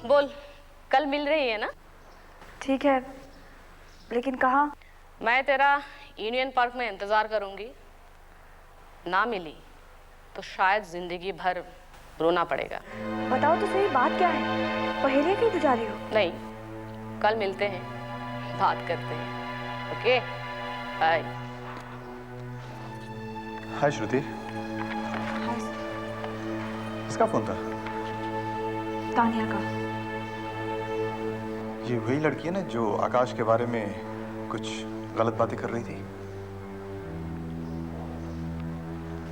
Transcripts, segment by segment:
बोल, कल मिल रही है ना? ठीक है, लेकिन कहाँ? मैं तेरा यूनियन पार्क में इंतज़ार करूँगी। ना मिली तो शायद जिंदगी भर रोना पड़ेगा। बताओ तो सही, बात क्या है? पहेलियाँ क्यों बुझा रही हो? नहीं, कल मिलते हैं, बात करते हैं। Okay, bye. हाय श्रुति। किसका फोन था? तानिया का। ये वही लड़की है ना जो आकाश के बारे में कुछ गलत बातें कर रही थी?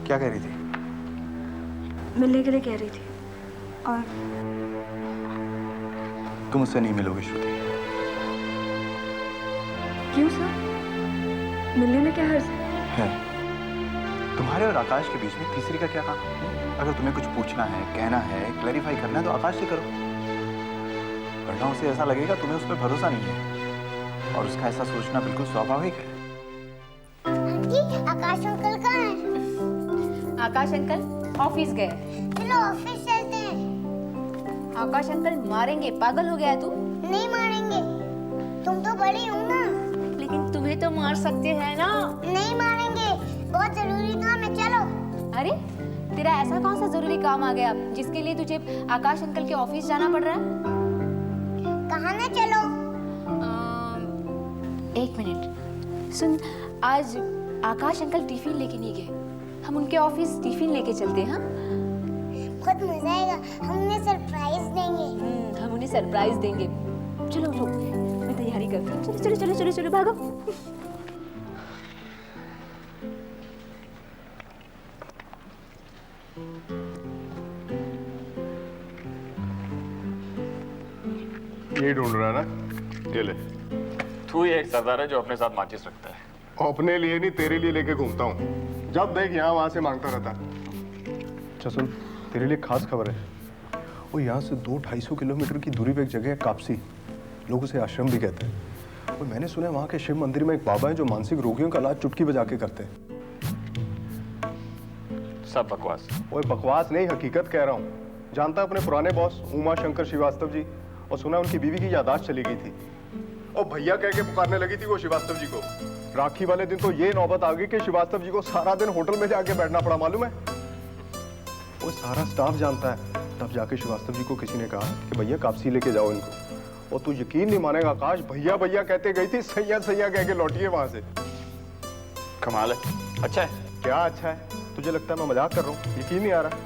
क्या कह रही थी? मिलने के लिए कह रही थी। और तुम उससे नहीं मिलोगी श्रुति। क्यों सर? मिलने में क्या हर्ज है? तुम्हारे और आकाश के बीच में तीसरी का क्या काम? अगर तुम्हें कुछ पूछना है, कहना है, क्लैरिफाई करना है तो आकाश से करो। वरना उसे ऐसा लगेगा तुम्हें उस पर भरोसा नहीं है, और उसका ऐसा सोचना बिल्कुल स्वाभाविक है। आंटी, आकाश अंकल कहाँ हैं? आकाश अंकल ऑफिस गए। चलो ऑफिस चलते हैं। आकाश अंकल मारेंगे, पागल हो गया है तू? नहीं मारेंगे, तुम तो बड़ी हो ना। लेकिन तुम्हें तो मार सकते हैं ना। नहीं मारेंगे, बहुत जरूरी काम है, चलो। अरे तेरा ऐसा कौन सा जरूरी काम आ गया जिसके लिए तुझे आकाश अंकल के ऑफिस जाना पड़ रहा है? कहाँ ना चलो? एक मिनट सुन, आज आकाश अंकल टिफिन लेके नहीं गए, हम उनके ऑफिस टिफिन लेके चलते हैं। बहुत मजा आएगा, हम उन्हें सरप्राइज देंगे। हम उन्हें सरप्राइज देंगे। चलो लो, मैं तैयारी करती हूँ। चलो चलो चलो चलो चलो भागो। यही ढूंढ रहा है ना? ये ले। तू ही एक सरदार है जो अपने साथ माचिस रखता है। अपने लिए नहीं, तेरे लिए लेके घूमता हूँ। जब देख यहाँ वहां से मांगता रहता। अच्छा सुन, तेरे लिए खास खबर है। वो यहाँ से 200-250 किलोमीटर की दूरी पे एक जगह है, कापसी। लोग उसे आश्रम भी कहते हैं। और मैंने सुना है वहाँ के शिव मंदिर में एक बाबा है जो मानसिक रोगियों का इलाज चुटकी बजा के करते हैं। सब बकवास। वो बकवास नहीं, हकीकत कह रहा हूँ। जानता अपने पुराने बॉस उमा शंकर श्रीवास्तव जी, और सुना उनकी बीवी की याददाश्त चली गई थी और भैया कह के पुकारने लगी थी वो श्रीवास्तव जी को। राखी वाले दिन तो ये नौबत आ गई कि श्रीवास्तव जी को सारा दिन होटल में जाके बैठना पड़ा, मालूम है? वो सारा स्टाफ जानता है। तब जाके श्रीवास्तव जी को किसी ने कहा कि भैया कापसी लेके जाओ इनको। और तू यकीन नहीं मानेगा आकाश, भैया भैया कहते गई थी, सैया सैया कह के लौटी है वहां से। कमाल है। अच्छा है। क्या अच्छा है? तुझे लगता है मैं मजाक कर रहा हूँ? यकीन नहीं आ रहा?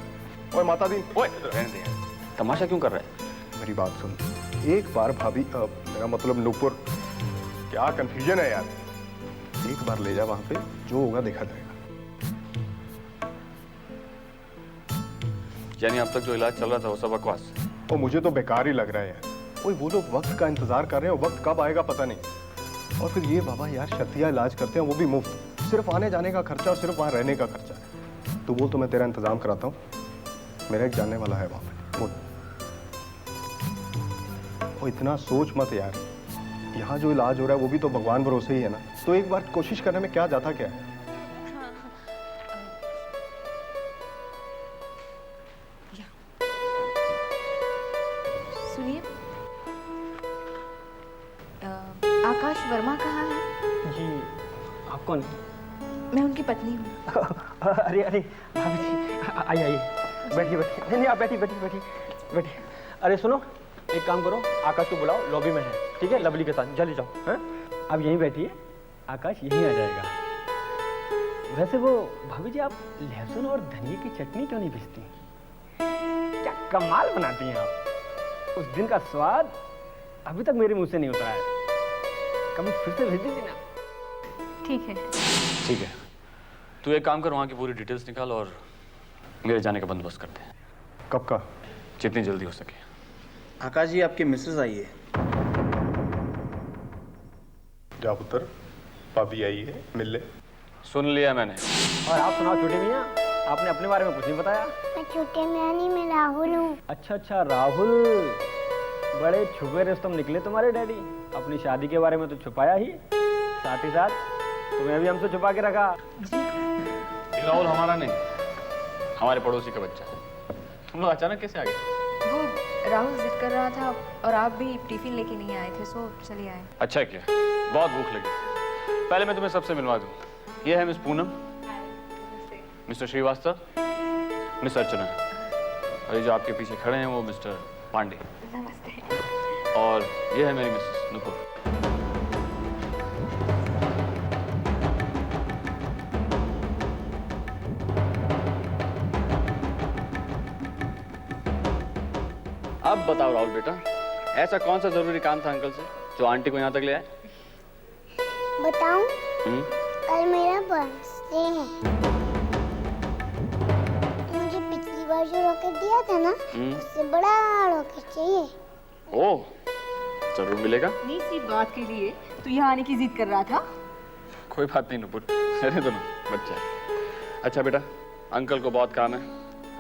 ओए माता दी, ओए रहने दे, तमाशा क्यों कर रहा है? मेरी बात सुन। एक बार भाभी, मेरा मतलब नूपुर, क्या कंफ्यूजन है यार। एक बार ले जा वहां पे, जो होगा देखा जाएगा। यानी अब तक जो इलाज चल रहा था वो सब बकवास? और मुझे तो बेकार ही लग रहा है यार। ओए वो लोग वक्त का इंतजार कर रहे हैं, वक्त कब आएगा पता नहीं। और फिर ये बाबा यार शर्तिया इलाज करते हैं, वो भी मुफ्त। सिर्फ आने जाने का खर्चा और सिर्फ वहां रहने का खर्चा। तू बोल तो मैं तेरा इंतजाम कराता हूँ। मेरा एक जानने वाला है वहां पे, बोल। और इतना सोच मत यार, यहाँ जो इलाज हो रहा है वो भी तो भगवान भरोसे ही है ना। तो एक बार कोशिश करने में क्या जाता क्या है? सुनिए, आकाश वर्मा कहाँ है? जी, आप कौन? मैं उनकी पत्नी हूँ। अरे अरे भाभी जी, आइए आइए, बैठिए बैठिए। नहीं नहीं, आप बैठिए बैठिए बैठिए बैठिए। अरे सुनो, एक काम करो, आकाश को बुलाओ, लॉबी में है, ठीक है? लवली के साथ जल्दी जाओ। हैं? आप यहीं बैठिए, आकाश यहीं आ जाएगा। वैसे वो भाभी जी, आप लहसुन और धनिया की चटनी क्यों नहीं पीसती? क्या कमाल बनाती हैं आप। उस दिन का स्वाद अभी तक मेरे मुंह से नहीं उतरा है। कभी फिर से भेज दीजिए ना। ठीक है। ठीक है, तू एक काम कर, वहाँ की पूरी डिटेल्स निकाल और मेरे जाने का बंदोबस्त करते हैं। कब का? जितनी जल्दी हो सके। आकाश जी, आपकी मिसेज आई है। जा पुत्र, भाभी आई है, मिल ले। सुन लिया मैंने। और आप सुनाओ छोटी मियाँ, आपने अपने बारे में कुछ नहीं बताया। मैं छोटे मियाँ नहीं, मैं राहुल हूँ। अच्छा अच्छा, राहुल। बड़े छुपे रुस्तम निकले तुम्हारे डैडी। अपनी शादी के बारे में तो छुपाया ही, साथ ही साथ तुम्हें भी हमसे छुपा के रखा। राहुल हमारा नहीं, हमारे पड़ोसी का बच्चा है। तुम लोग अचानक कैसे आ गए? वो राहुल जिद कर रहा था और आप भी टिफिन लेके नहीं आए थे, सो चलिए आए। अच्छा किया, बहुत भूख लगी। पहले मैं तुम्हें सबसे मिलवा दूं। ये है miss Poonam, mister Srivastava, miss Archana, और ये जो आपके पीछे खड़े हैं वो मिस्टर पांडे। नमस्ते। और ये है मेरी मिसेस नुपुर। अब बताओ राहुल बेटा, ऐसा कौन सा जरूरी काम था अंकल से जो आंटी को यहाँ तक ले आए? बताऊं? कल मेरा बर्थडे है। मुझे पिछली बार जो रॉकेट दिया था ना, उससे बड़ा रॉकेट चाहिए। ओह, जरूर मिलेगा। नहीं, सी बात के लिए तो यहाँ आने की जिद कर रहा था। कोई बात नहीं नुपुर, रहने दो ना, बच्चा है। अच्छा बेटा, अंकल को बहुत काम है,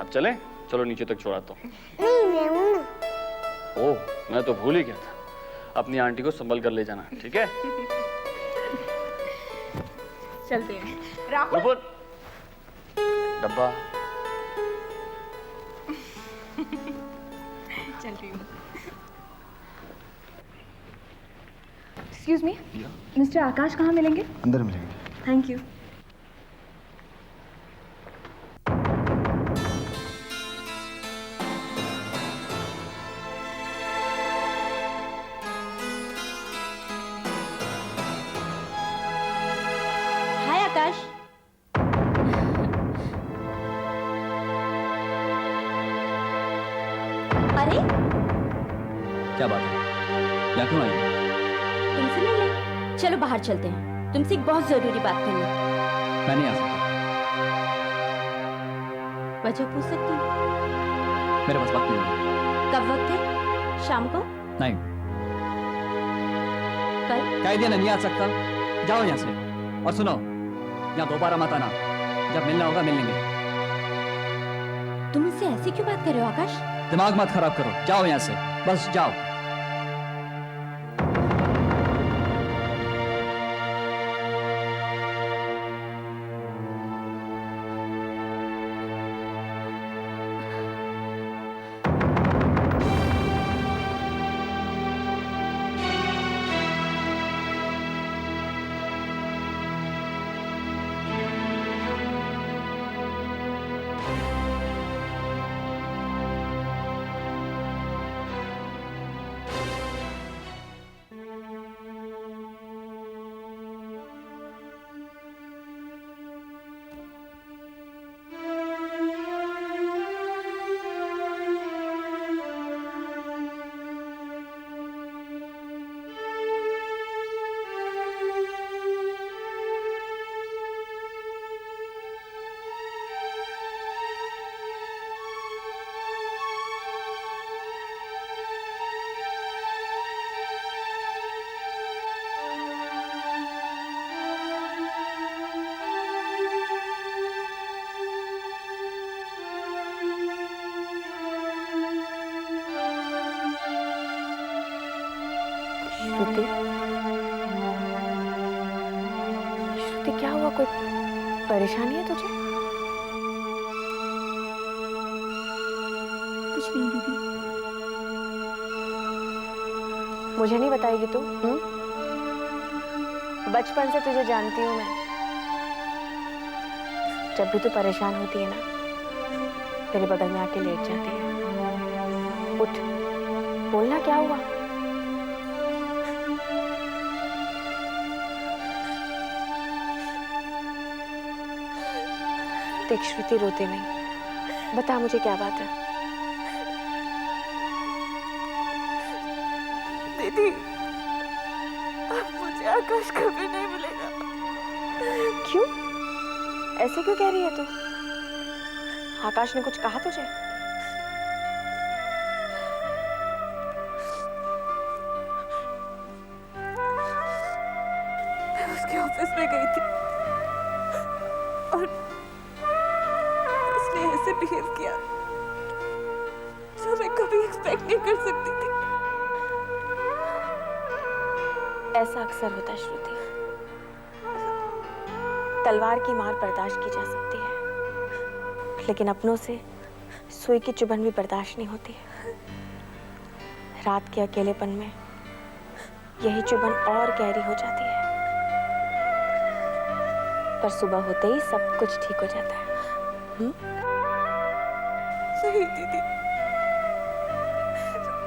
अब चलें? चलो नीचे तक छोड़ाता हूँ। नहीं, मैं हूँ ना। ओह, मैं तो भूल ही गया था। अपनी आंटी को संभल कर ले जाना, ठीक है? चलते हैं। राहुल, नुपुर, डब्बा। चल रही हूँ। एक्सक्यूज मी, मिस्टर आकाश कहाँ मिलेंगे? अंदर मिलेंगे। Thank you. हाय आकाश। अरे क्या बात है? यहाँ क्यों आई? तुमसे मिलने, चलो बाहर चलते हैं, तुमसे एक बहुत जरूरी बात करनी है। मैं नहीं आ सकता। वजह पूछ सकती हूँ? मेरे पास वक्त नहीं है। कब वक्त है? शाम को? नहीं। कल? कह दिया ना, नहीं आ सकता। जाओ यहाँ से। और सुनो, यहाँ दोबारा मत आना। जब मिलना होगा मिल लेंगे। तुम इससे ऐसी क्यों बात कर रहे हो आकाश? दिमाग मत खराब करो, जाओ यहाँ से, बस जाओ। श्रुति, श्रुति क्या हुआ? कोई परेशानी है तुझे? कुछ नहीं दीदी। मुझे नहीं बताएगी तू? बचपन से तुझे जानती हूँ मैं। जब भी तू परेशान होती है ना, मेरे बगल में आके लेट जाती है। उठ, बोलना क्या हुआ? देख श्रुति, रोते नहीं, बता मुझे क्या बात है। दीदी, मुझे आकाश कभी नहीं मिलेगा। क्यों? ऐसे क्यों कह रही है तू? आकाश ने कुछ कहा तुझे? मैं उसके ऑफिस में गई थी और उसने ऐसे बिहेव किया जो मैं कभी एक्सपेक्ट नहीं कर सकती थी। ऐसा अक्सर होता है श्रुति। तलवार की मार बर्दाश्त की जा सकती है, लेकिन अपनों से सुई की चुभन भी बर्दाश्त नहीं होती है। रात के अकेलेपन में यही चुभन और गहरी हो जाती है, पर सुबह होते ही सब कुछ ठीक हो जाता है। नहीं दीदी,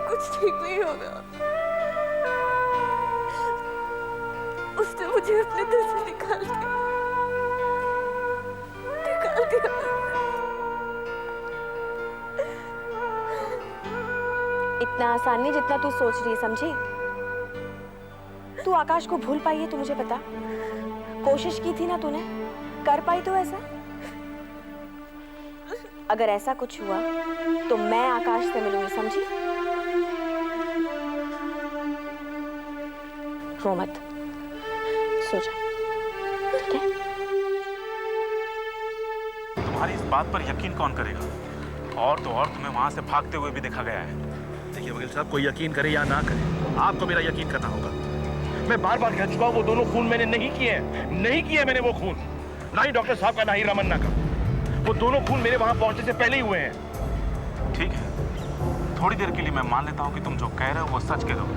कुछ ठीक नहीं होगा। उसने मुझे अपने दिल से निकाल दिया। इतना आसान नहीं जितना तू सोच रही है, समझी? तू आकाश को भूल पाई है, तू मुझे पता। कोशिश की थी ना तूने, कर पाई तो ऐसा? अगर ऐसा कुछ हुआ तो मैं आकाश से मिलूंगी, समझी? रो मत, सो जा, ठीक है? तुम्हारी इस बात पर यकीन कौन करेगा? और तो और तुम्हें वहां से भागते हुए भी देखा गया है। देखिए वकील साहब, कोई यकीन करे या ना करे, आपको मेरा यकीन करना होगा। मैं बार बार कह चुका हूं वो दोनों खून मैंने नहीं किए हैं, नहीं किए मैंने वो खून। ना ही डॉक्टर साहब का, ना ही रमन्ना का। वो दोनों खून मेरे वहां पहुंचने से पहले ही हुए हैं। ठीक है, थोड़ी देर के लिए मैं मान लेता हूँ कि तुम जो कह रहे हो वो सच कह रहे हो,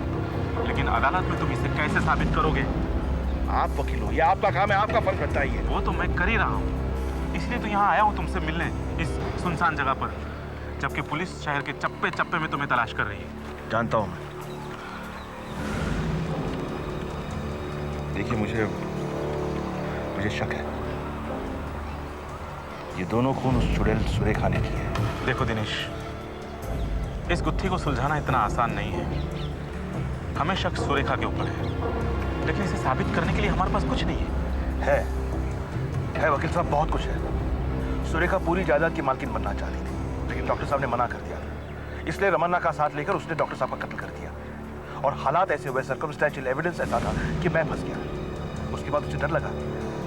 लेकिन अदालत में तुम इसे कैसे साबित करोगे? आप वकील हो, ये आपका काम है, आपका फर्ज बनता ही है। वो तो मैं कर ही रहा हूँ, इसलिए तो यहाँ आया हूँ तुमसे मिलने, इस सुनसान जगह पर, जबकि पुलिस शहर के चप्पे चप्पे में तुम्हें तलाश कर रही है। जानता हूँ मैं। देखिए मुझे शक है, ये दोनों खून उस चुड़ैल सुरेखा ने किए हैं। देखो दिनेश, इस गुत्थी को सुलझाना इतना आसान नहीं है। हमें शक सुरेखा के ऊपर है, लेकिन इसे साबित करने के लिए हमारे पास कुछ नहीं है। है वकील साहब, बहुत कुछ है। सुरेखा पूरी जायदाद की मालकिन बनना चाहती थी, लेकिन डॉक्टर साहब ने मना कर दिया। इसलिए रमन्ना का साथ लेकर उसने डॉक्टर साहब का कत्ल कर दिया। और हालात ऐसे हुए, सर्कमस्टेंशियल एविडेंस ऐसा था कि मैं फंस गया। उसके बाद उसे डर लगा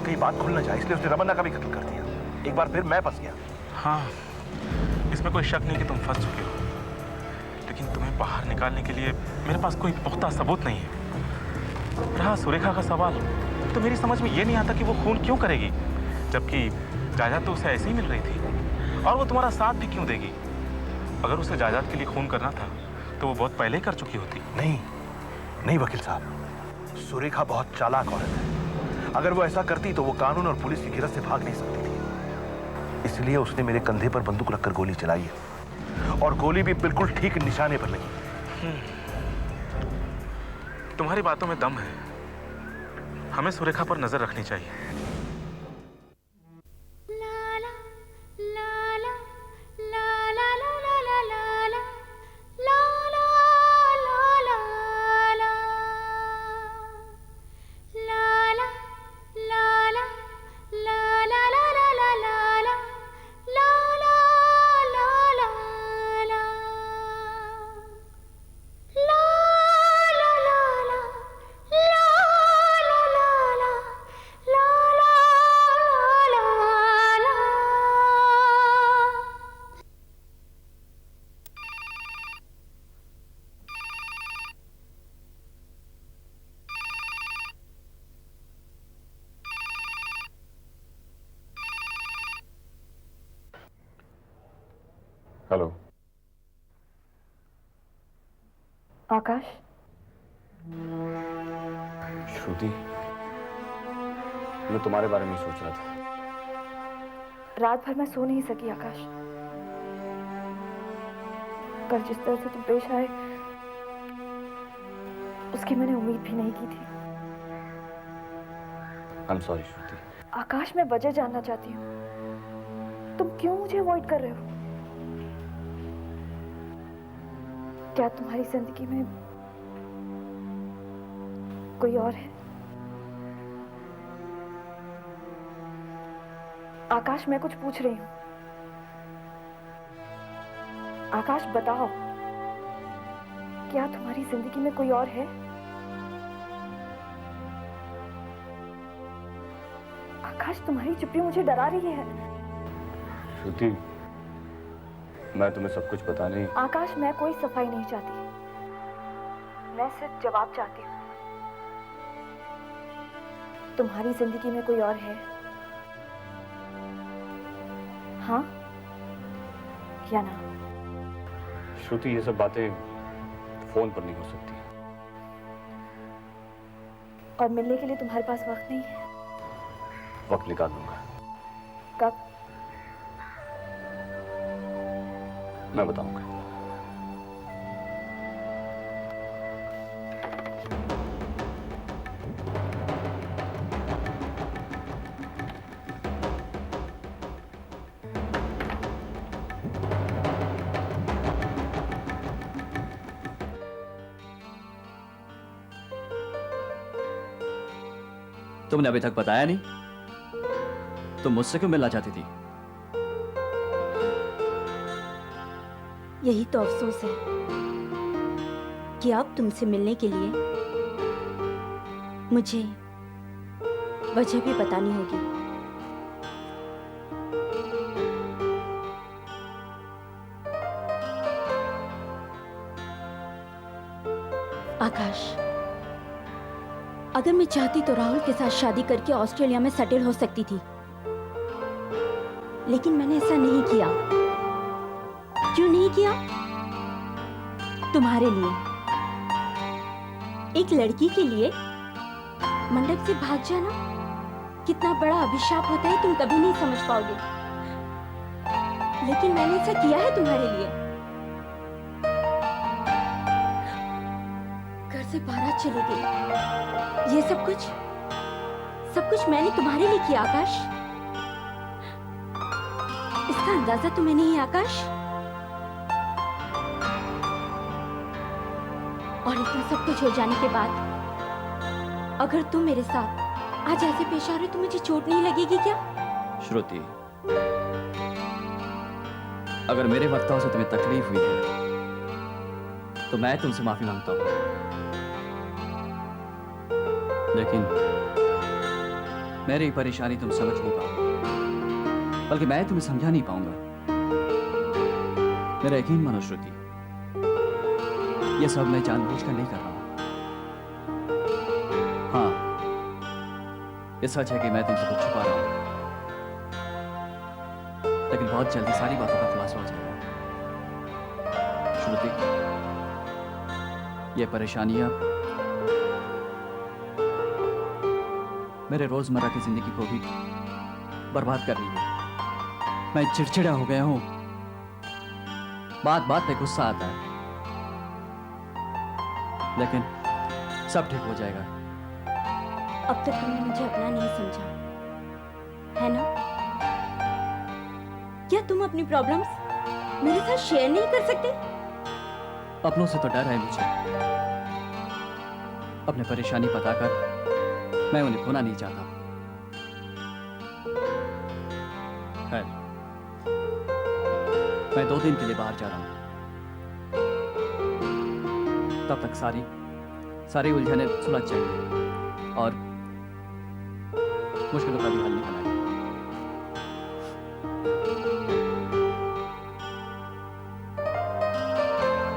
कहीं बात खुल न जाए, इसलिए उसने रमन्ना का भी कत्ल कर दिया। एक बार फिर मैं फंस गया। हाँ, इसमें कोई शक नहीं कि तुम फंस चुके हो, लेकिन तुम्हें बाहर निकालने के लिए मेरे पास कोई पुख्ता सबूत नहीं है। रहा सुरेखा का सवाल, तो मेरी समझ में ये नहीं आता कि वो खून क्यों करेगी, जबकि जायदाद तो उसे ऐसे ही मिल रही थी। और वो तुम्हारा साथ भी क्यों देगी? अगर उसे जायदाद के लिए खून करना था तो वो बहुत पहले ही कर चुकी होती। नहीं वकील साहब, सुरेखा बहुत चालाक औरत है। अगर वो ऐसा करती तो वो कानून और पुलिस की गिरफ्त से भाग नहीं सकती थी। इसलिए उसने मेरे कंधे पर बंदूक रखकर गोली चलाई है, और गोली भी बिल्कुल ठीक निशाने पर लगी। तुम्हारी बातों में दम है, हमें सुरेखा पर नजर रखनी चाहिए। हेलो आकाश, श्रुति, मैं तुम्हारे बारे में सोच रहा था। रात भर मैं सो नहीं सकी आकाश। कल जिस तरह से तुम पेश आए, उसकी मैंने उम्मीद भी नहीं की थी। I'm sorry, श्रुति। आकाश, मैं वजह जानना चाहती हूँ, तुम क्यों मुझे अवॉइड कर रहे हो? क्या तुम्हारी जिंदगी में कोई और है? आकाश, मैं कुछ पूछ रही हूं। आकाश, बताओ, क्या तुम्हारी जिंदगी में कोई और है? आकाश, तुम्हारी चुप्पी मुझे डरा रही है। श्रुति, मैं तुम्हें सब कुछ बता नहीं। आकाश, मैं कोई सफाई नहीं चाहती, मैं सिर्फ जवाब चाहती हूँ। तुम्हारी जिंदगी में कोई और है? हाँ या ना? श्रुति, ये सब बातें फोन पर नहीं हो सकती। और मिलने के लिए तुम्हारे पास वक्त नहीं है? वक्त निकाल दूंगा। कब? मैं बताऊंगा। तुमने अभी तक बताया नहीं, तुम मुझसे क्यों मिलना चाहती थी? यही तो अफसोस है कि अब तुमसे मिलने के लिए मुझे वजह भी बतानी होगी। आकाश, अगर मैं चाहती तो राहुल के साथ शादी करके ऑस्ट्रेलिया में सेटल हो सकती थी, लेकिन मैंने ऐसा नहीं किया। क्यों नहीं किया? तुम्हारे लिए। एक लड़की के लिए मंडप से भाग जाना कितना बड़ा अभिशाप होता है तुम कभी नहीं समझ पाओगे, लेकिन मैंने ऐसा किया है तुम्हारे लिए। घर से बारात चली गई, ये सब कुछ मैंने तुम्हारे लिए किया आकाश। इसका अंदाजा तुम्हें नहीं है आकाश? और इतना सब कुछ हो जाने के बाद अगर तुम मेरे साथ आज ऐसे पेश आ रहे हो तो मुझे चोट नहीं लगेगी क्या? श्रुति, अगर मेरे वक्तव्य से तुम्हें तकलीफ हुई है तो मैं तुमसे माफी मांगता हूं, लेकिन मेरी परेशानी तुम समझ नहीं पाओगे, बल्कि मैं तुम्हें समझा नहीं पाऊंगा। मेरा यकीन मानो श्रुति, यह सब मैं जानबूझकर नहीं कर रहा हूं। हाँ, ये सच है कि मैं तुमसे कुछ छुपा रहा हूं, लेकिन बहुत जल्दी सारी बातों का खुलासा हो जाएगा। श्रुति, ये परेशानियां मेरे रोजमर्रा की जिंदगी को भी बर्बाद कर रही है। मैं चिड़चिड़ा हो गया हूं, बात बात पे गुस्सा आता है, लेकिन सब ठीक हो जाएगा। अब तक तुमने मुझे अपना नहीं समझा, है ना? क्या तुम अपनी प्रॉब्लम्स मेरे साथ शेयर नहीं कर सकते? अपनों से तो डर है मुझे, अपने परेशानी बताकर मैं उन्हें खोना नहीं चाहता। खैर, मैं 2 दिन के लिए बाहर जा रहा हूं, तब तक सारी उलझने सुलझ जाएंगी और मुश्किलों का भी हल निकल आएगा।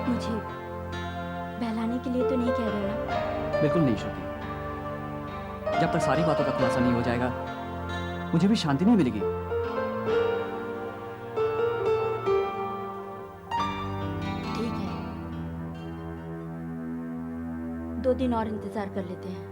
मुझे बहलाने के लिए तो नहीं कह रहे हो ना? बिल्कुल नहीं श्रुति, जब तक सारी बातों का खुलासा नहीं हो जाएगा मुझे भी शांति नहीं मिलेगी। ठीक है, 2 दिन और इंतजार कर लेते हैं।